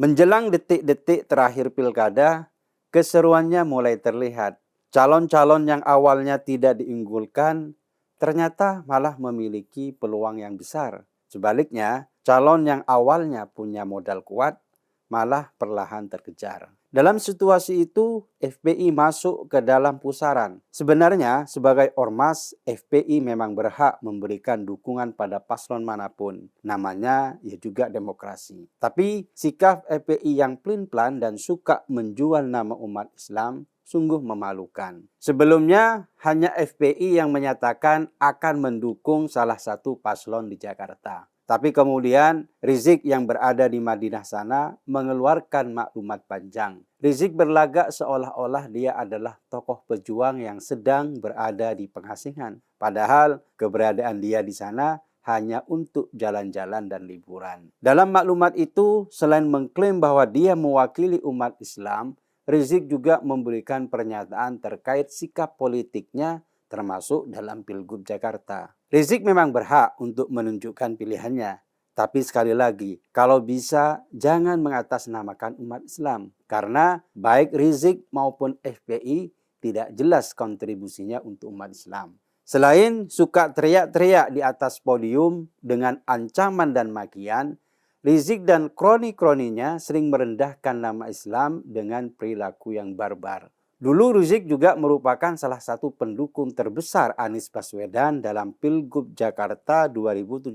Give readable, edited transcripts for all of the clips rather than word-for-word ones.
Menjelang detik-detik terakhir pilkada, keseruannya mulai terlihat. Calon-calon yang awalnya tidak diunggulkan, ternyata malah memiliki peluang yang besar. Sebaliknya, calon yang awalnya punya modal kuat, malah perlahan terkejar. Dalam situasi itu, FPI masuk ke dalam pusaran. Sebenarnya, sebagai ormas, FPI memang berhak memberikan dukungan pada paslon manapun. Namanya ya juga demokrasi. Tapi sikap FPI yang pelin-pelan dan suka menjual nama umat Islam sungguh memalukan. Sebelumnya, hanya FPI yang menyatakan akan mendukung salah satu paslon di Jakarta. Tapi kemudian Rizik yang berada di Madinah sana mengeluarkan maklumat panjang. Rizik berlagak seolah-olah dia adalah tokoh pejuang yang sedang berada di pengasingan. Padahal keberadaan dia di sana hanya untuk jalan-jalan dan liburan. Dalam maklumat itu, selain mengklaim bahwa dia mewakili umat Islam, Rizik juga memberikan pernyataan terkait sikap politiknya termasuk dalam Pilgub Jakarta. Rizik memang berhak untuk menunjukkan pilihannya. Tapi sekali lagi, kalau bisa jangan mengatasnamakan umat Islam. Karena baik Rizik maupun FPI tidak jelas kontribusinya untuk umat Islam. Selain suka teriak-teriak di atas podium dengan ancaman dan makian, Rizik dan kroni-kroninya sering merendahkan nama Islam dengan perilaku yang barbar. Dulu Rizik juga merupakan salah satu pendukung terbesar Anies Baswedan dalam Pilgub Jakarta 2017.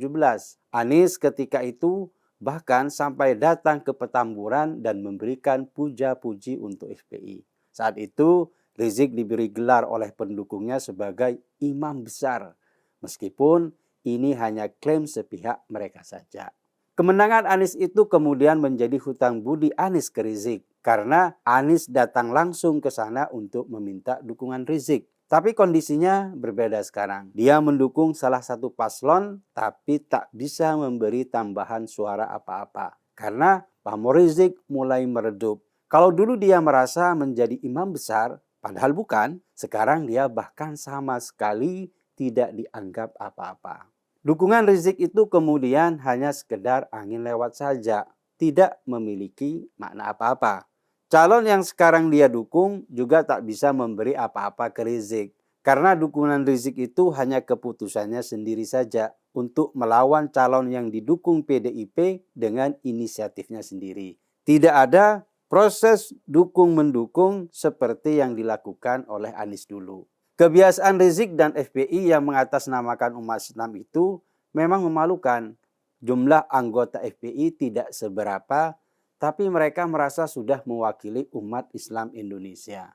Anies ketika itu bahkan sampai datang ke Petamburan dan memberikan puja-puji untuk FPI. Saat itu Rizik diberi gelar oleh pendukungnya sebagai imam besar, meskipun ini hanya klaim sepihak mereka saja. Kemenangan Anies itu kemudian menjadi hutang budi Anies ke Rizik karena Anies datang langsung ke sana untuk meminta dukungan Rizik. Tapi kondisinya berbeda sekarang. Dia mendukung salah satu paslon tapi tak bisa memberi tambahan suara apa-apa karena pamor Rizik mulai meredup. Kalau dulu dia merasa menjadi imam besar, padahal bukan, sekarang dia bahkan sama sekali tidak dianggap apa-apa. Dukungan Rizik itu kemudian hanya sekedar angin lewat saja, tidak memiliki makna apa-apa. Calon yang sekarang dia dukung juga tak bisa memberi apa-apa ke Rizik, karena dukungan Rizik itu hanya keputusannya sendiri saja untuk melawan calon yang didukung PDIP dengan inisiatifnya sendiri. Tidak ada proses dukung-mendukung seperti yang dilakukan oleh Anies dulu. Kebiasaan Rizik dan FPI yang mengatasnamakan umat Islam itu memang memalukan. Jumlah anggota FPI tidak seberapa, tapi mereka merasa sudah mewakili umat Islam Indonesia.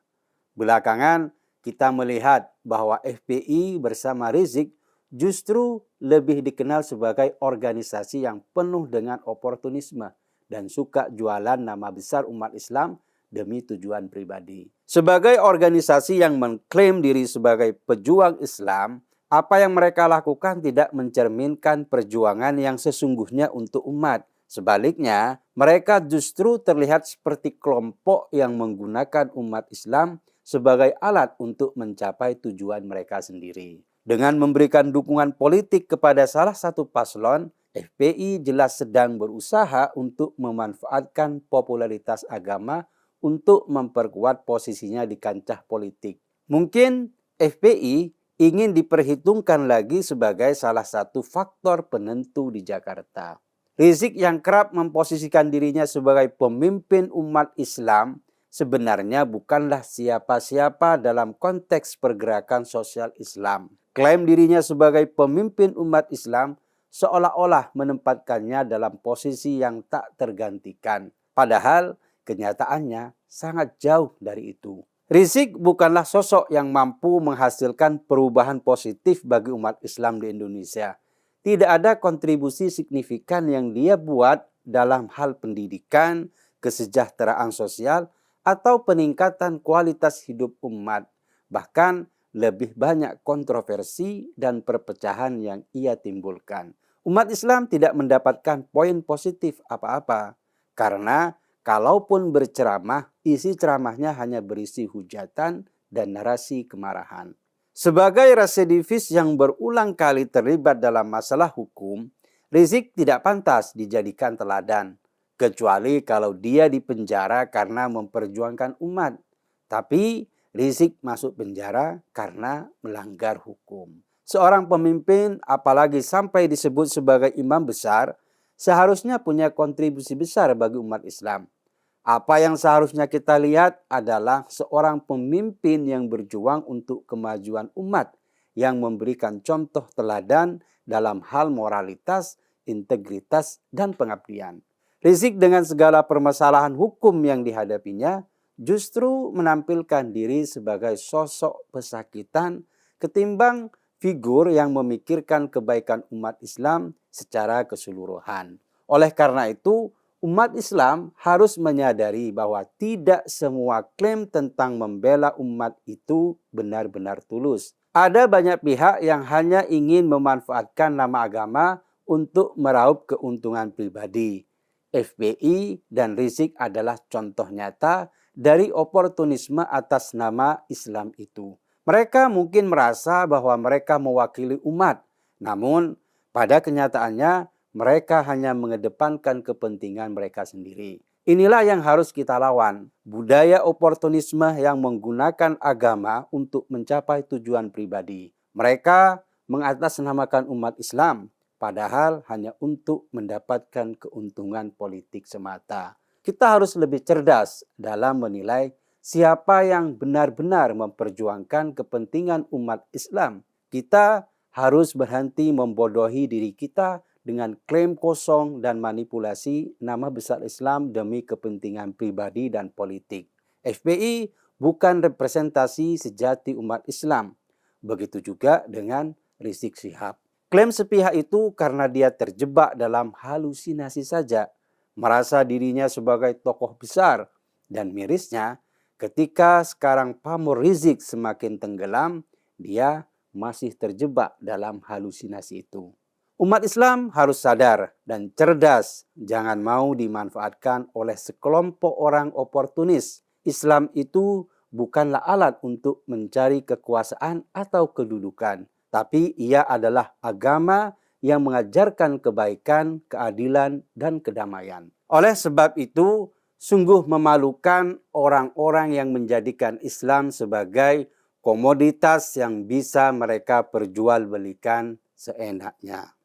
Belakangan kita melihat bahwa FPI bersama Rizik justru lebih dikenal sebagai organisasi yang penuh dengan oportunisme dan suka jualan nama besar umat Islam demi tujuan pribadi. Sebagai organisasi yang mengklaim diri sebagai pejuang Islam, apa yang mereka lakukan tidak mencerminkan perjuangan yang sesungguhnya untuk umat. Sebaliknya, mereka justru terlihat seperti kelompok yang menggunakan umat Islam sebagai alat untuk mencapai tujuan mereka sendiri. Dengan memberikan dukungan politik kepada salah satu paslon, FPI jelas sedang berusaha untuk memanfaatkan popularitas agama untuk memperkuat posisinya di kancah politik. Mungkin FPI ingin diperhitungkan lagi sebagai salah satu faktor penentu di Jakarta. Rizik yang kerap memposisikan dirinya sebagai pemimpin umat Islam sebenarnya bukanlah siapa-siapa dalam konteks pergerakan sosial Islam. Klaim dirinya sebagai pemimpin umat Islam seolah-olah menempatkannya dalam posisi yang tak tergantikan. Padahal kenyataannya sangat jauh dari itu. Rizik bukanlah sosok yang mampu menghasilkan perubahan positif bagi umat Islam di Indonesia. Tidak ada kontribusi signifikan yang dia buat dalam hal pendidikan, kesejahteraan sosial, atau peningkatan kualitas hidup umat. Bahkan lebih banyak kontroversi dan perpecahan yang ia timbulkan. Umat Islam tidak mendapatkan poin positif apa-apa karena kalaupun berceramah, isi ceramahnya hanya berisi hujatan dan narasi kemarahan. Sebagai residivis yang berulang kali terlibat dalam masalah hukum, Rizik tidak pantas dijadikan teladan. kecuali kalau dia dipenjara karena memperjuangkan umat. Tapi Rizik masuk penjara karena melanggar hukum. Seorang pemimpin, apalagi sampai disebut sebagai imam besar, seharusnya punya kontribusi besar bagi umat Islam. Apa yang seharusnya kita lihat adalah seorang pemimpin yang berjuang untuk kemajuan umat, yang memberikan contoh teladan dalam hal moralitas, integritas, dan pengabdian. Rizik dengan segala permasalahan hukum yang dihadapinya justru menampilkan diri sebagai sosok pesakitan ketimbang figur yang memikirkan kebaikan umat Islam secara keseluruhan. Oleh karena itu, umat Islam harus menyadari bahwa tidak semua klaim tentang membela umat itu benar-benar tulus. Ada banyak pihak yang hanya ingin memanfaatkan nama agama untuk meraup keuntungan pribadi. FPI dan Rizik adalah contoh nyata dari oportunisme atas nama Islam itu. Mereka mungkin merasa bahwa mereka mewakili umat, namun pada kenyataannya mereka hanya mengedepankan kepentingan mereka sendiri. Inilah yang harus kita lawan, budaya oportunisme yang menggunakan agama untuk mencapai tujuan pribadi. Mereka mengatasnamakan umat Islam, padahal hanya untuk mendapatkan keuntungan politik semata. Kita harus lebih cerdas dalam menilai siapa yang benar-benar memperjuangkan kepentingan umat Islam. Kita harus berhenti membodohi diri kita dengan klaim kosong dan manipulasi nama besar Islam demi kepentingan pribadi dan politik. FPI bukan representasi sejati umat Islam. Begitu juga dengan Rizik Syihab. Klaim sepihak itu karena dia terjebak dalam halusinasi saja, merasa dirinya sebagai tokoh besar, dan mirisnya ketika sekarang pamor Rizik semakin tenggelam, dia masih terjebak dalam halusinasi itu. Umat Islam harus sadar dan cerdas, jangan mau dimanfaatkan oleh sekelompok orang oportunis. Islam itu bukanlah alat untuk mencari kekuasaan atau kedudukan, tapi ia adalah agama yang mengajarkan kebaikan, keadilan, dan kedamaian. Oleh sebab itu, sungguh memalukan orang-orang yang menjadikan Islam sebagai komoditas yang bisa mereka perjualbelikan seenaknya.